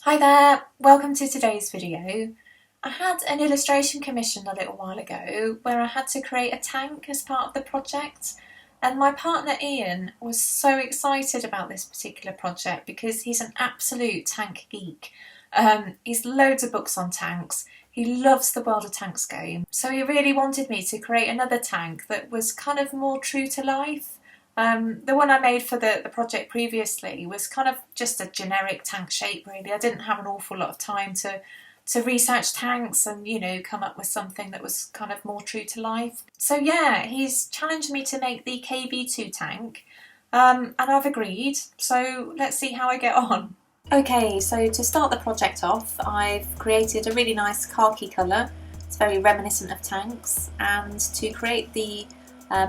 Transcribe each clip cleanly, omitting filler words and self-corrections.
Hi there, welcome to today's video. I had an illustration commissioned a little while ago where I had to create a tank as part of the project, and my partner Ian was so excited about this particular project because he's an absolute tank geek. He's loads of books on tanks. He loves the World of Tanks game, so he really wanted me to create another tank that was kind of more true to life. The one I made for the project previously was kind of just a generic tank shape really. I didn't have an awful lot of time to research tanks and, you know, come up with something that was kind of more true to life. So yeah, he's challenged me to make the KV-2 tank, and I've agreed, so let's see how I get on. Okay, so to start the project off, I've created a really nice khaki colour. It's very reminiscent of tanks, and to create the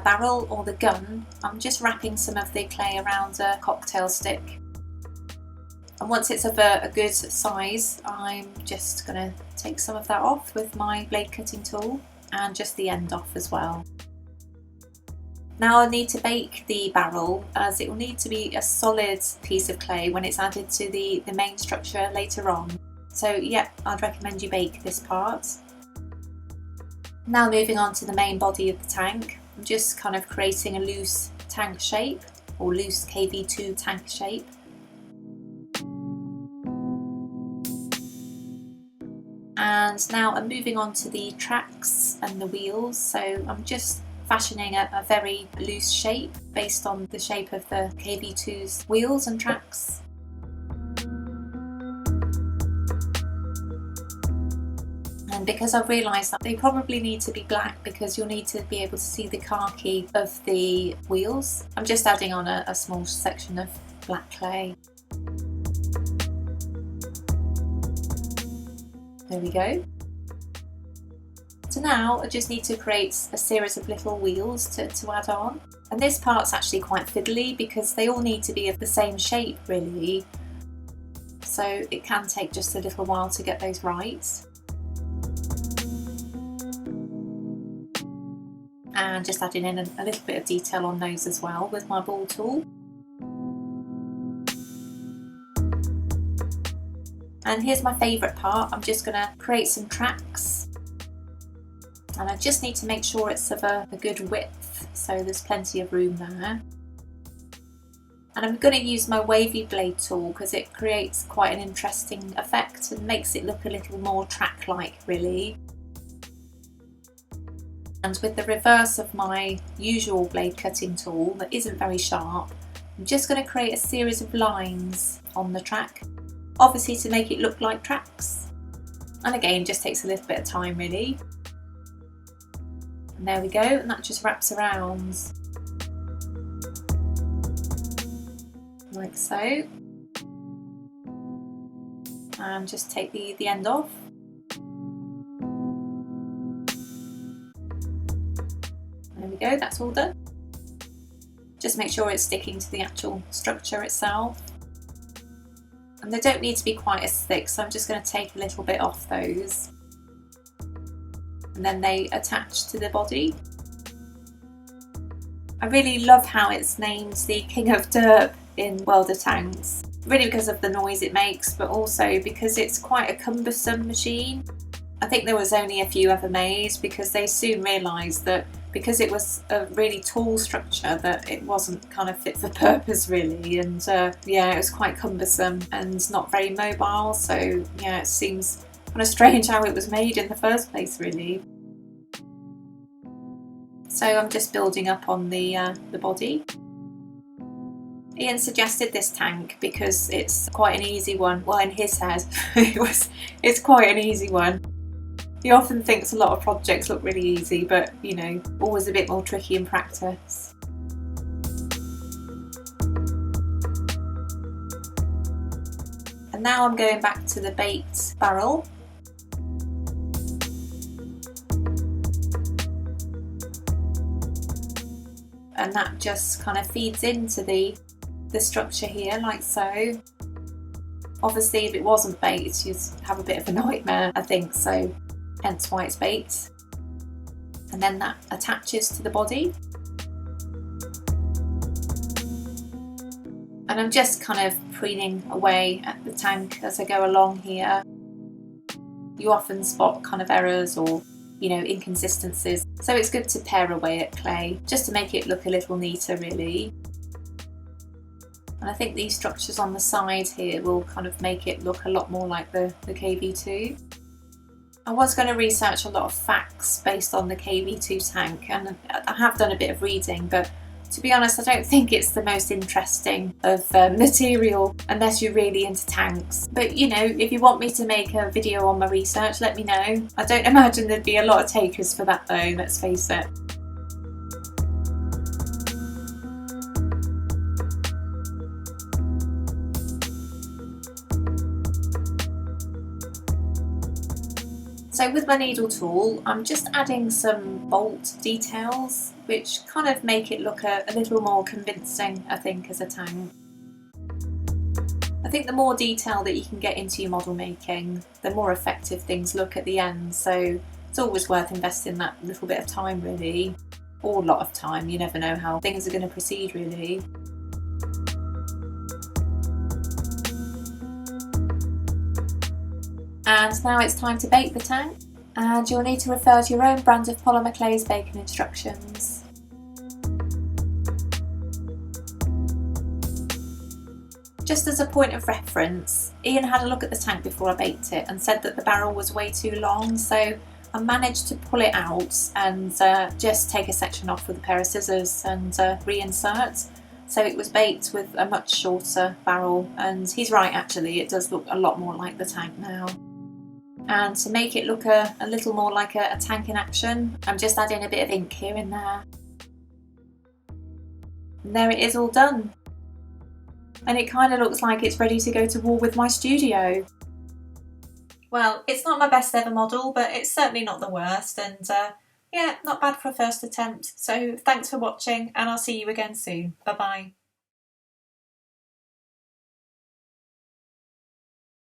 barrel or the gun, I'm just wrapping some of the clay around a cocktail stick. And once it's of a good size, I'm just going to take some of that off with my blade cutting tool and just the end off as well. Now I need to bake the barrel, as it will need to be a solid piece of clay when it's added to the main structure later on. So yeah, I'd recommend you bake this part. Now moving on to the main body of the tank, I'm just kind of creating a loose tank shape, or loose KV-2 tank shape. And now I'm moving on to the tracks and the wheels, so I'm just fashioning a very loose shape based on the shape of the KV-2's wheels and tracks. And because I've realised that they probably need to be black because you'll need to be able to see the khaki of the wheels, I'm just adding on a small section of black clay. There we go. So now I just need to create a series of little wheels to add on. And this part's actually quite fiddly because they all need to be of the same shape really. So it can take just a little while to get those right. And just adding in a little bit of detail on those as well with my ball tool. And here's my favourite part. I'm just going to create some tracks, and I just need to make sure it's of a good width, so there's plenty of room there. And I'm going to use my wavy blade tool because it creates quite an interesting effect and makes it look a little more track-like really. And with the reverse of my usual blade cutting tool that isn't very sharp, I'm just going to create a series of lines on the track, obviously to make it look like tracks. And again, just takes a little bit of time really. And there we go, and that just wraps around like so. And just take the end off. There we go, that's all done. Just make sure it's sticking to the actual structure itself. And they don't need to be quite as thick, so I'm just going to take a little bit off those. And then they attach to the body. I really love how it's named the King of Derp in World of Tanks. Really because of the noise it makes, but also because it's quite a cumbersome machine. I think there was only a few ever made because they soon realised that because it was a really tall structure that it wasn't kind of fit for purpose really, and yeah, it was quite cumbersome and not very mobile, so yeah, it seems kind of strange how it was made in the first place really. So I'm just building up on the body. Ian suggested this tank because it's quite an easy one. Well, in his head it's quite an easy one. He often thinks a lot of projects look really easy, but you know, always a bit more tricky in practice. And now I'm going back to the baked barrel. And that just kind of feeds into the structure here, like so. Obviously, if it wasn't baked, you'd have a bit of a nightmare, I think, so hence why it's baked. And then that attaches to the body. And I'm just kind of preening away at the tank as I go along here. You often spot kind of errors or, you know, inconsistencies, so it's good to pare away at clay just to make it look a little neater really. And I think these structures on the side here will kind of make it look a lot more like the KV-2. I was going to research a lot of facts based on the KV-2 tank, and I have done a bit of reading, but to be honest, I don't think it's the most interesting of material unless you're really into tanks. But you know, if you want me to make a video on my research, let me know. I don't imagine there'd be a lot of takers for that though, let's face it. So with my needle tool, I'm just adding some bolt details which kind of make it look a little more convincing, I think, as a tank. I think the more detail that you can get into your model making, the more effective things look at the end, so it's always worth investing that little bit of time really, or a lot of time, you never know how things are going to proceed really. And now it's time to bake the tank, and you'll need to refer to your own brand of polymer clay's baking instructions. Just as a point of reference, Ian had a look at the tank before I baked it and said that the barrel was way too long, so I managed to pull it out and just take a section off with a pair of scissors and reinsert. So it was baked with a much shorter barrel, and he's right actually, it does look a lot more like the tank now. And to make it look a little more like a tank in action, I'm just adding a bit of ink here and there. And there it is, all done. And it kind of looks like it's ready to go to war with my studio. Well, it's not my best ever model, but it's certainly not the worst, and yeah, not bad for a first attempt. So thanks for watching, and I'll see you again soon. Bye bye.